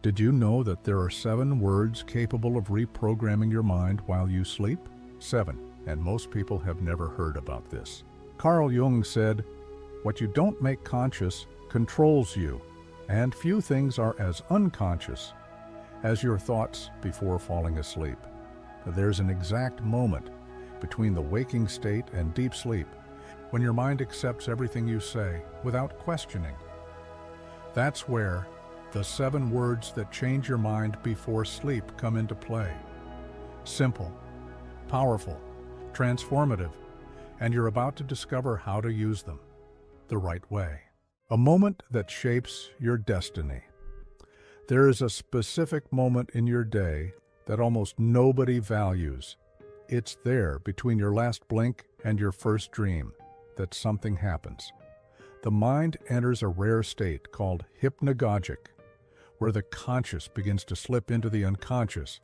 Did you know that there are 7 words capable of reprogramming your mind while you sleep? 7, and most people have never heard about this. Carl Jung said, "What you don't make conscious controls you, and few things are as unconscious as your thoughts before falling asleep." There's an exact moment between the waking state and deep sleep when your mind accepts everything you say without questioning. That's where the 7 words that change your mind before sleep come into play. Simple, powerful, transformative, and you're about to discover how to use them the right way. A moment that shapes your destiny. There is a specific moment in your day that almost nobody values. It's there between your last blink and your first dream that something happens. The mind enters a rare state called hypnagogic, where the conscious begins to slip into the unconscious,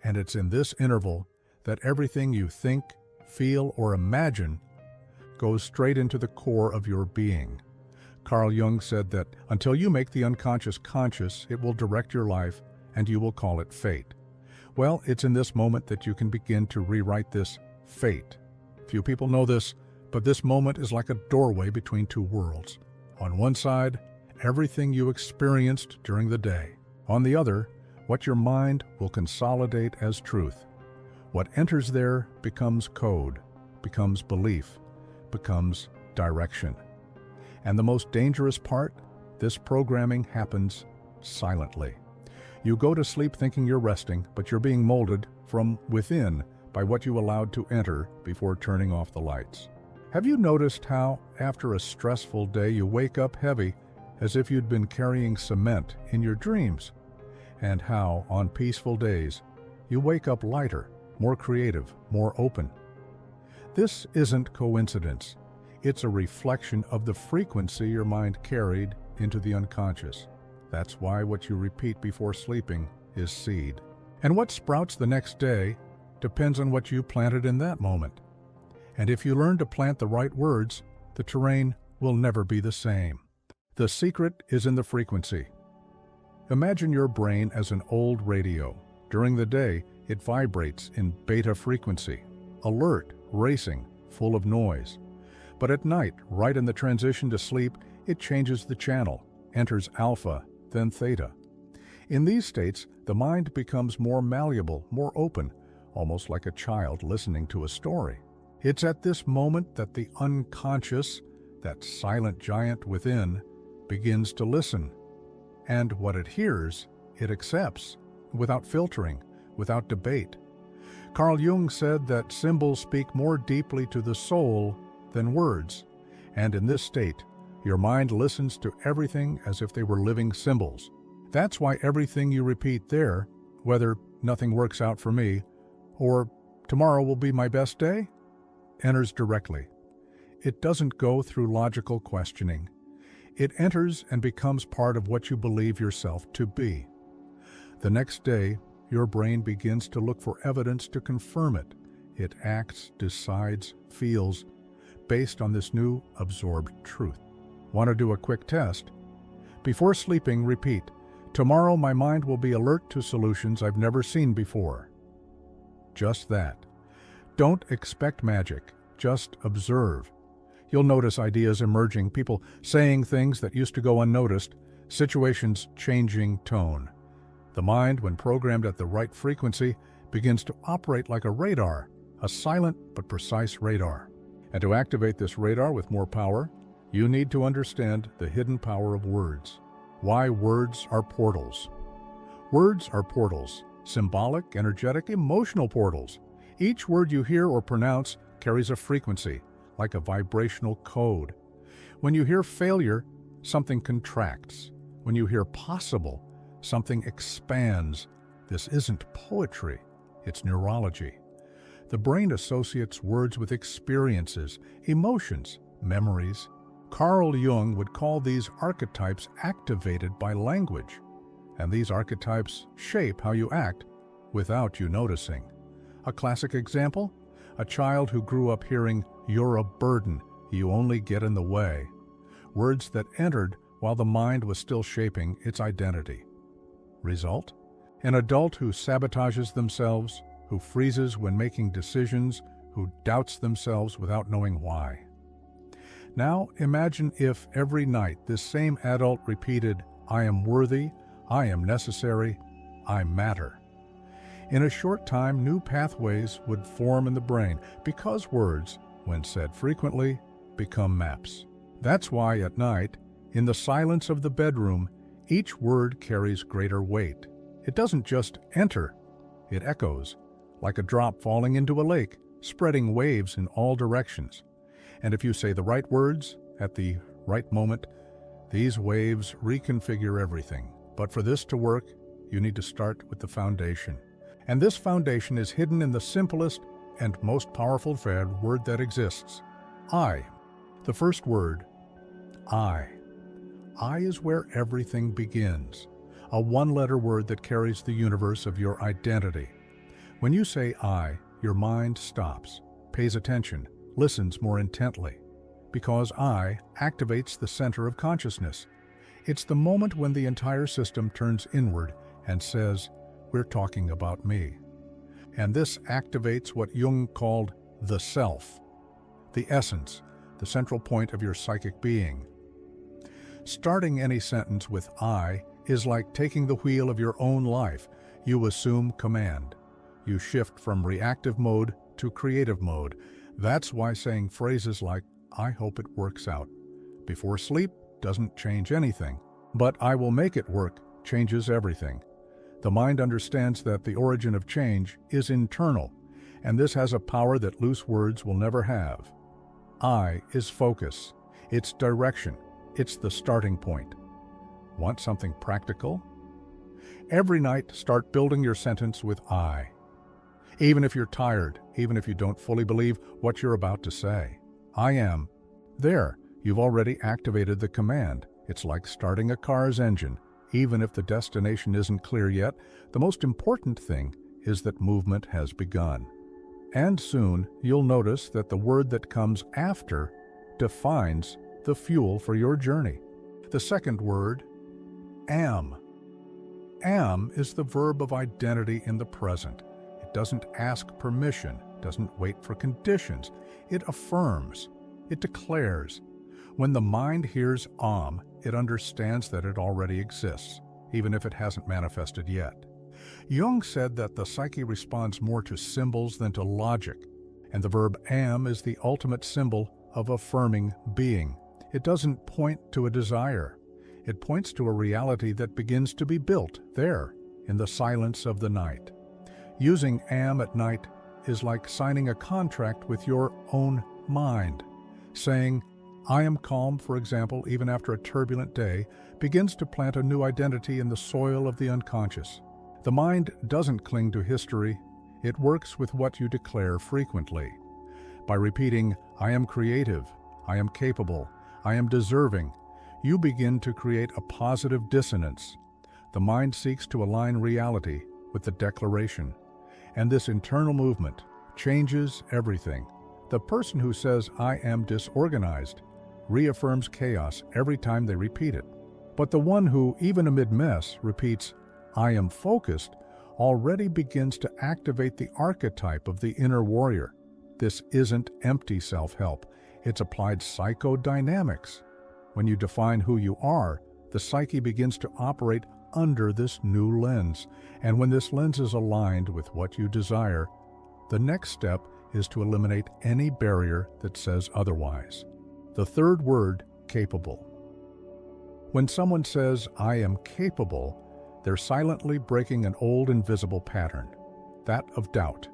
and it's in this interval that everything you think, feel, or imagine goes straight into the core of your being. Carl Jung said that until you make the unconscious conscious, it will direct your life and you will call it fate. Well, it's in this moment that you can begin to rewrite this fate. Few people know this, but this moment is like a doorway between 2 worlds. On one side, everything you experienced during the day. On the other, what your mind will consolidate as truth. What enters there becomes code, becomes belief, becomes direction. And the most dangerous part, this programming happens silently. You go to sleep thinking you're resting, but you're being molded from within by what you allowed to enter before turning off the lights. Have you noticed how, after a stressful day, you wake up heavy as if you'd been carrying cement in your dreams? And how, on peaceful days, you wake up lighter, more creative, more open? This isn't coincidence. It's a reflection of the frequency your mind carried into the unconscious. That's why what you repeat before sleeping is seed. And what sprouts the next day depends on what you planted in that moment. And if you learn to plant the right words, the terrain will never be the same. The secret is in the frequency. Imagine your brain as an old radio. During the day, it vibrates in beta frequency, alert, racing, full of noise. But at night, right in the transition to sleep, it changes the channel, enters alpha, then theta. In these states, the mind becomes more malleable, more open, almost like a child listening to a story. It's at this moment that the unconscious, that silent giant within, begins to listen. And what it hears, it accepts, without filtering, without debate. Carl Jung said that symbols speak more deeply to the soul than words, and in this state, your mind listens to everything as if they were living symbols. That's why everything you repeat there, whether "nothing works out for me" or "tomorrow will be my best day," enters directly. It doesn't go through logical questioning. It enters and becomes part of what you believe yourself to be. The next day, your brain begins to look for evidence to confirm it. It acts, decides, feels, based on this new absorbed truth. Want to do a quick test? Before sleeping, repeat, "Tomorrow my mind will be alert to solutions I've never seen before." Just that. Don't expect magic, just observe. You'll notice ideas emerging, people saying things that used to go unnoticed, situations changing tone. The mind, when programmed at the right frequency, begins to operate like a radar, a silent but precise radar. And to activate this radar with more power, you need to understand the hidden power of words. Why words are portals. Words are portals, symbolic, energetic, emotional portals. Each word you hear or pronounce carries a frequency, like a vibrational code. When you hear failure, something contracts. When you hear possible, something expands. This isn't poetry, it's neurology. The brain associates words with experiences, emotions, memories. Carl Jung would call these archetypes activated by language. And these archetypes shape how you act without you noticing. A classic example? A child who grew up hearing, "You're a burden, you only get in the way." Words that entered while the mind was still shaping its identity. Result? An adult who sabotages themselves, who freezes when making decisions, who doubts themselves without knowing why. Now imagine if every night this same adult repeated, "I am worthy, I am necessary, I matter." In a short time, new pathways would form in the brain because words, when said frequently, become maps. That's why at night, in the silence of the bedroom, each word carries greater weight. It doesn't just enter, it echoes, like a drop falling into a lake, spreading waves in all directions. And if you say the right words at the right moment, these waves reconfigure everything. But for this to work, you need to start with the foundation. And this foundation is hidden in the simplest and most powerful word that exists, I. The first word, I. I is where everything begins, a one-letter word that carries the universe of your identity. When you say I, your mind stops, pays attention, listens more intently, because I activates the center of consciousness. It's the moment when the entire system turns inward and says, "We're talking about me." And this activates what Jung called the self, the essence, the central point of your psychic being. Starting any sentence with I is like taking the wheel of your own life. You assume command. You shift from reactive mode to creative mode. That's why saying phrases like, "I hope it works out," before sleep doesn't change anything. But "I will make it work" changes everything. The mind understands that the origin of change is internal, and this has a power that loose words will never have. I is focus. It's direction. It's the starting point. Want something practical? Every night, start building your sentence with I. Even if you're tired, even if you don't fully believe what you're about to say. I am. There, you've already activated the command. It's like starting a car's engine. Even if the destination isn't clear yet, the most important thing is that movement has begun. And soon, you'll notice that the word that comes after defines the fuel for your journey. The second word, am. Am is the verb of identity in the present. It doesn't ask permission, doesn't wait for conditions. It affirms. It declares. When the mind hears am, it understands that it already exists, even if it hasn't manifested yet. Jung said that the psyche responds more to symbols than to logic, and the verb am is the ultimate symbol of affirming being. It doesn't point to a desire. It points to a reality that begins to be built there, in the silence of the night. Using am at night is like signing a contract with your own mind. Saying, "I am calm," for example, even after a turbulent day, begins to plant a new identity in the soil of the unconscious. The mind doesn't cling to history. It works with what you declare frequently. By repeating, "I am creative," "I am capable," "I am deserving," you begin to create a positive dissonance. The mind seeks to align reality with the declaration. And this internal movement changes everything. The person who says, "I am disorganized," reaffirms chaos every time they repeat it. But the one who, even amid mess, repeats, "I am focused," already begins to activate the archetype of the inner warrior. This isn't empty self-help. It's applied psychodynamics. When you define who you are, the psyche begins to operate under this new lens. And when this lens is aligned with what you desire, the next step is to eliminate any barrier that says otherwise. The third word, capable. When someone says, "I am capable," they're silently breaking an old invisible pattern, that of doubt.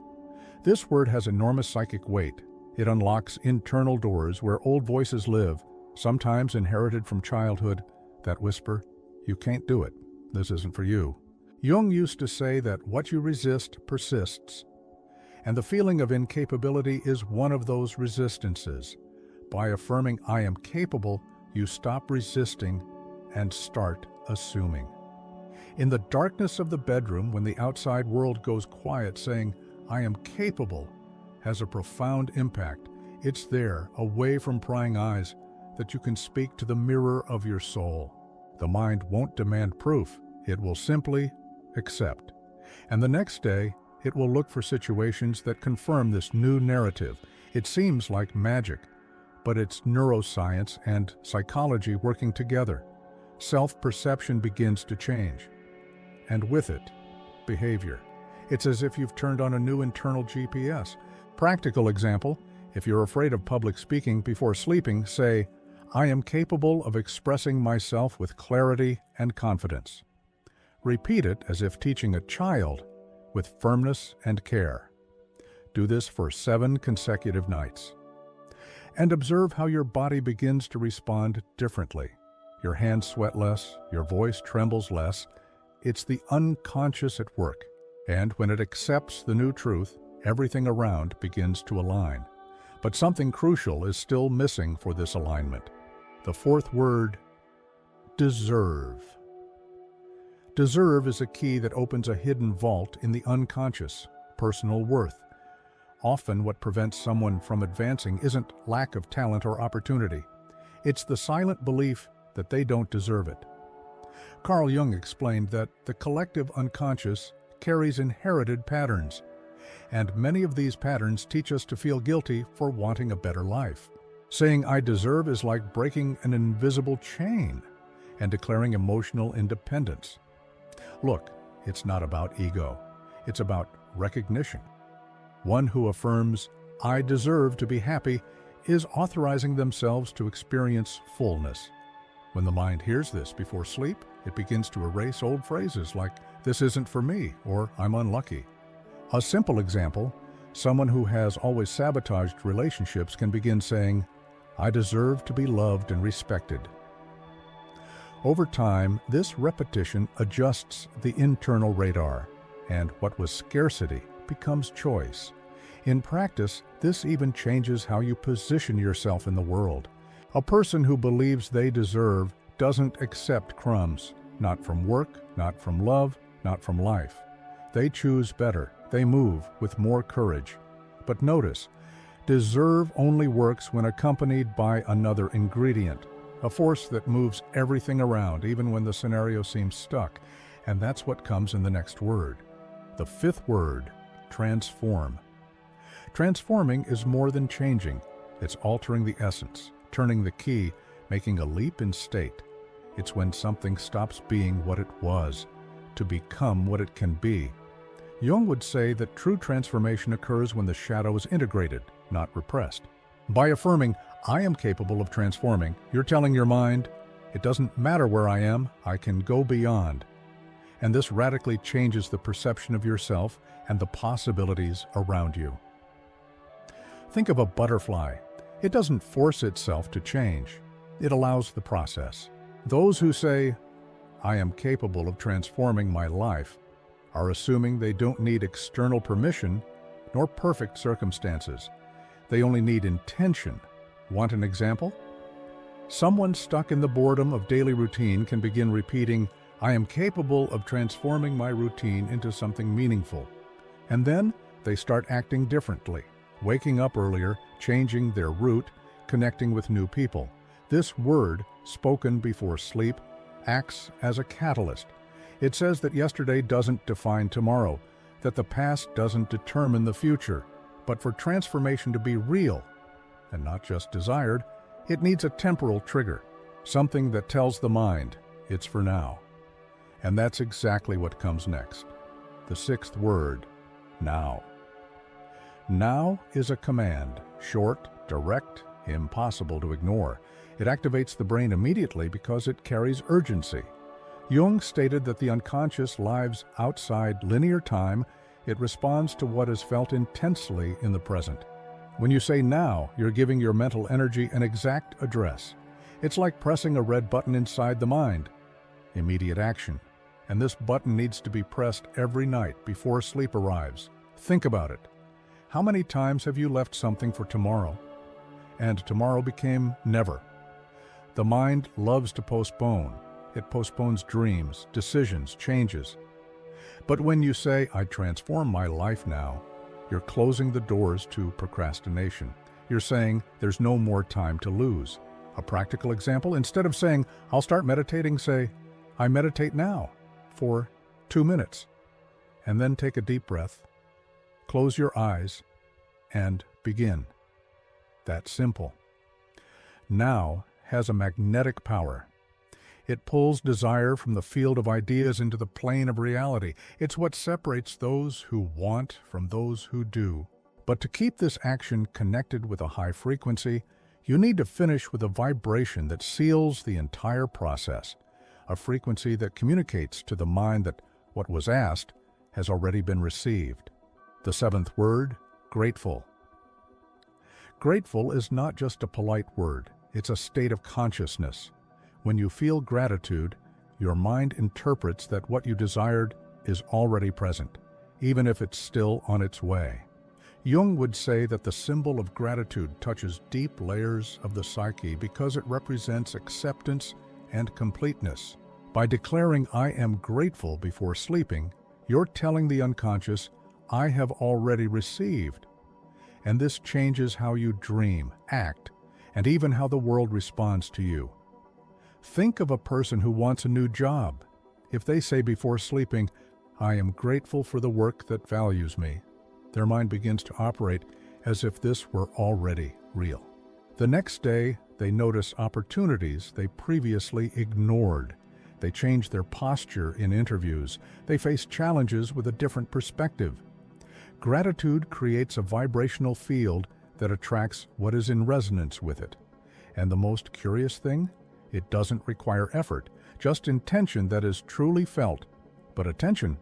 This word has enormous psychic weight. It unlocks internal doors where old voices live, sometimes inherited from childhood, that whisper, "You can't do it. This isn't for you." Jung used to say that what you resist persists. And the feeling of incapability is one of those resistances. By affirming, "I am capable," you stop resisting and start assuming. In the darkness of the bedroom, when the outside world goes quiet, saying, "I am capable," has a profound impact. It's there, away from prying eyes, that you can speak to the mirror of your soul. The mind won't demand proof. It will simply accept. And the next day, it will look for situations that confirm this new narrative. It seems like magic, but it's neuroscience and psychology working together. Self-perception begins to change. And with it, behavior. It's as if you've turned on a new internal GPS. Practical example, if you're afraid of public speaking before sleeping, say, I am capable of expressing myself with clarity and confidence. Repeat it as if teaching a child, with firmness and care. Do this for 7 consecutive nights. And observe how your body begins to respond differently. Your hands sweat less, your voice trembles less. It's the unconscious at work. And when it accepts the new truth, everything around begins to align. But something crucial is still missing for this alignment. The 4th word, deserve. Deserve is a key that opens a hidden vault in the unconscious, personal worth. Often what prevents someone from advancing isn't lack of talent or opportunity. It's the silent belief that they don't deserve it. Carl Jung explained that the collective unconscious carries inherited patterns, and many of these patterns teach us to feel guilty for wanting a better life. Saying I deserve is like breaking an invisible chain and declaring emotional independence. Look, it's not about ego. It's about recognition. One who affirms, I deserve to be happy, is authorizing themselves to experience fullness. When the mind hears this before sleep, it begins to erase old phrases like, this isn't for me, or I'm unlucky. A simple example, someone who has always sabotaged relationships can begin saying, I deserve to be loved and respected. Over time, this repetition adjusts the internal radar, and what was scarcity becomes choice. In practice, this even changes how you position yourself in the world. A person who believes they deserve doesn't accept crumbs, not from work, not from love, not from life. They choose better. They move with more courage. But notice, deserve only works when accompanied by another ingredient, a force that moves everything around, even when the scenario seems stuck. And that's what comes in the next word. The 5th word, transform. Transforming is more than changing. It's altering the essence, turning the key, making a leap in state. It's when something stops being what it was, to become what it can be. Jung would say that true transformation occurs when the shadow is integrated, not repressed. By affirming, I am capable of transforming, you're telling your mind, it doesn't matter where I am, I can go beyond. And this radically changes the perception of yourself and the possibilities around you. Think of a butterfly. It doesn't force itself to change. It allows the process. Those who say, I am capable of transforming my life, are assuming they don't need external permission nor perfect circumstances. They only need intention. Want an example? Someone stuck in the boredom of daily routine can begin repeating, I am capable of transforming my routine into something meaningful. And then they start acting differently, waking up earlier, changing their route, connecting with new people. This word, spoken before sleep, acts as a catalyst. It says that yesterday doesn't define tomorrow, that the past doesn't determine the future. But for transformation to be real, and not just desired, it needs a temporal trigger, something that tells the mind, it's for now. And that's exactly what comes next. The 6th word, now. Now is a command, short, direct, impossible to ignore. It activates the brain immediately because it carries urgency. Jung stated that the unconscious lives outside linear time. It responds to what is felt intensely in the present. When you say now, you're giving your mental energy an exact address. It's like pressing a red button inside the mind. Immediate action. And this button needs to be pressed every night before sleep arrives. Think about it. How many times have you left something for tomorrow? And tomorrow became never. The mind loves to postpone. It postpones dreams, decisions, changes. But when you say, I transform my life now, you're closing the doors to procrastination. You're saying, there's no more time to lose. A practical example, instead of saying, I'll start meditating, say, I meditate now for 2 minutes, and then take a deep breath, close your eyes, and begin. That's simple. Now has a magnetic power. It pulls desire from the field of ideas into the plane of reality. It's what separates those who want from those who do. But to keep this action connected with a high frequency, you need to finish with a vibration that seals the entire process, a frequency that communicates to the mind that what was asked has already been received. The seventh word, grateful. Grateful is not just a polite word, it's a state of consciousness. When you feel gratitude, your mind interprets that what you desired is already present, even if it's still on its way. Jung would say that the symbol of gratitude touches deep layers of the psyche because it represents acceptance and completeness. By declaring "I am grateful" before sleeping, you're telling the unconscious, "I have already received." And this changes how you dream, act, and even how the world responds to you. Think of a person who wants a new job. If they say before sleeping, "I am grateful for the work that values me," their mind begins to operate as if this were already real. The next day, they notice opportunities they previously ignored. They change their posture in interviews. They face challenges with a different perspective. Gratitude creates a vibrational field that attracts what is in resonance with it. And the most curious thing? It doesn't require effort, just intention that is truly felt. But attention!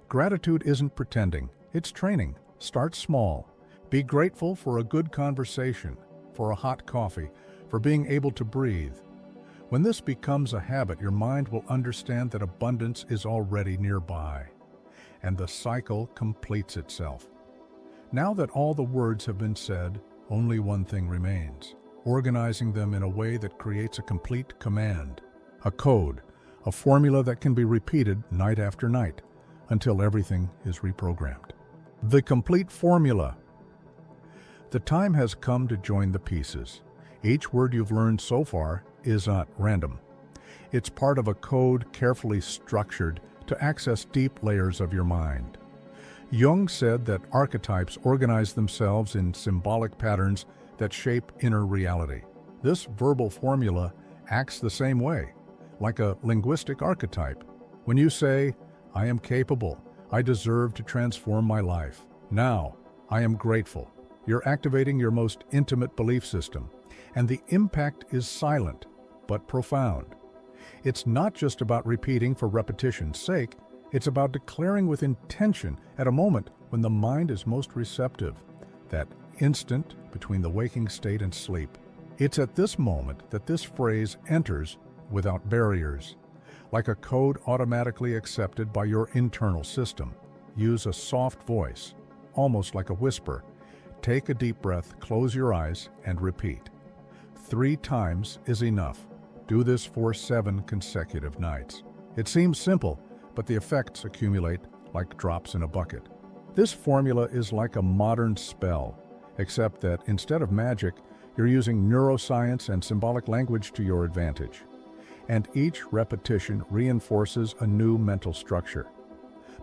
Gratitude isn't pretending, it's training. Start small. Be grateful for a good conversation, for a hot coffee, for being able to breathe. When this becomes a habit, your mind will understand that abundance is already nearby, and the cycle completes itself. Now that all the words have been said, only one thing remains: organizing them in a way that creates a complete command, a code, a formula that can be repeated night after night until everything is reprogrammed. The complete formula. The time has come to join the pieces. Each word you've learned so far is not random. It's part of a code carefully structured to access deep layers of your mind. Jung said that archetypes organize themselves in symbolic patterns that shape inner reality. This verbal formula acts the same way, like a linguistic archetype. When you say, "I am capable, I deserve to transform my life. Now, I am grateful," you're activating your most intimate belief system, and the impact is silent but profound. It's not just about repeating for repetition's sake, it's about declaring with intention at a moment when the mind is most receptive, that instant between the waking state and sleep. It's at this moment that this phrase enters without barriers, like a code automatically accepted by your internal system. Use a soft voice, almost like a whisper. Take a deep breath, close your eyes, and repeat. 3 times is enough. Do this for 7 consecutive nights. It seems simple, but the effects accumulate like drops in a bucket. This formula is like a modern spell, except that instead of magic, you're using neuroscience and symbolic language to your advantage. And each repetition reinforces a new mental structure.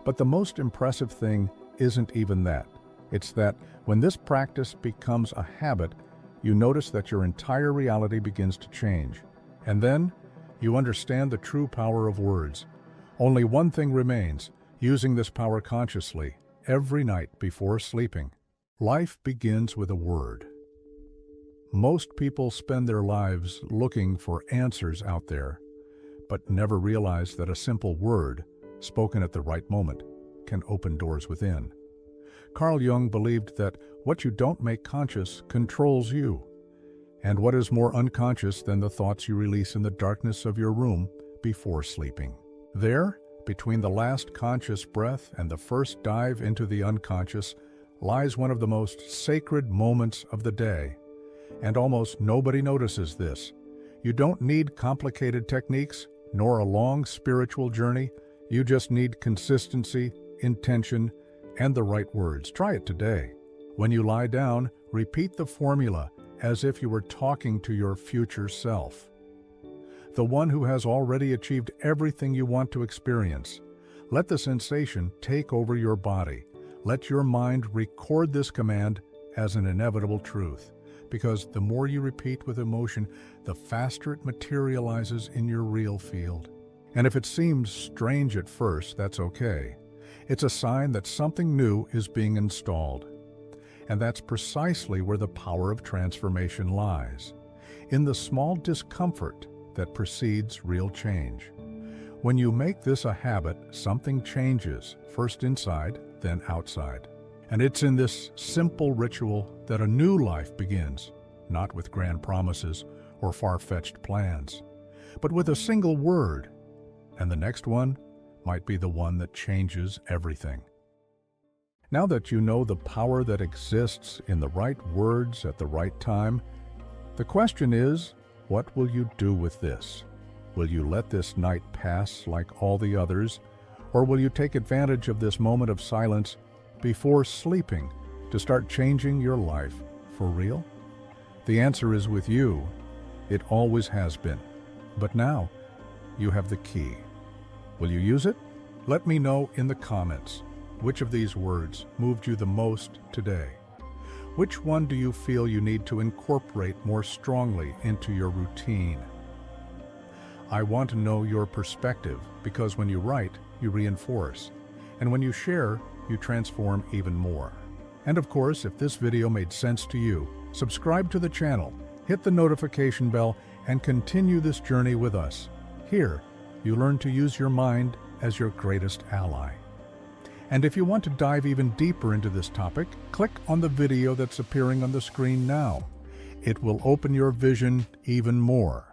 But the most impressive thing isn't even that. It's that when this practice becomes a habit, you notice that your entire reality begins to change. And then, you understand the true power of words. Only one thing remains: using this power consciously, every night before sleeping. Life begins with a word. Most people spend their lives looking for answers out there, but never realize that a simple word, spoken at the right moment, can open doors within. Carl Jung believed that what you don't make conscious controls you. And what is more unconscious than the thoughts you release in the darkness of your room before sleeping? There, between the last conscious breath and the first dive into the unconscious, lies one of the most sacred moments of the day. And almost nobody notices this. You don't need complicated techniques, nor a long spiritual journey. You just need consistency, intention, and the right words. Try it today. When you lie down, repeat the formula as if you were talking to your future self, the one who has already achieved everything you want to experience. Let the sensation take over your body. Let your mind record this command as an inevitable truth, because the more you repeat with emotion, the faster it materializes in your real field. And if it seems strange at first, that's okay. It's a sign that something new is being installed. And that's precisely where the power of transformation lies, in the small discomfort that precedes real change. When you make this a habit, something changes, first inside, then outside. And it's in this simple ritual that a new life begins, not with grand promises or far-fetched plans, but with a single word. And the next one might be the one that changes everything. Now that you know the power that exists in the right words at the right time, the question is, what will you do with this? Will you let this night pass like all the others, or will you take advantage of this moment of silence before sleeping to start changing your life for real? The answer is with you. It always has been. But now, you have the key. Will you use it? Let me know in the comments. Which of these words moved you the most today? Which one do you feel you need to incorporate more strongly into your routine? I want to know your perspective, because when you write, you reinforce. And when you share, you transform even more. And of course, if this video made sense to you, subscribe to the channel, hit the notification bell, and continue this journey with us. Here, you learn to use your mind as your greatest ally. And if you want to dive even deeper into this topic, click on the video that's appearing on the screen now. It will open your vision even more.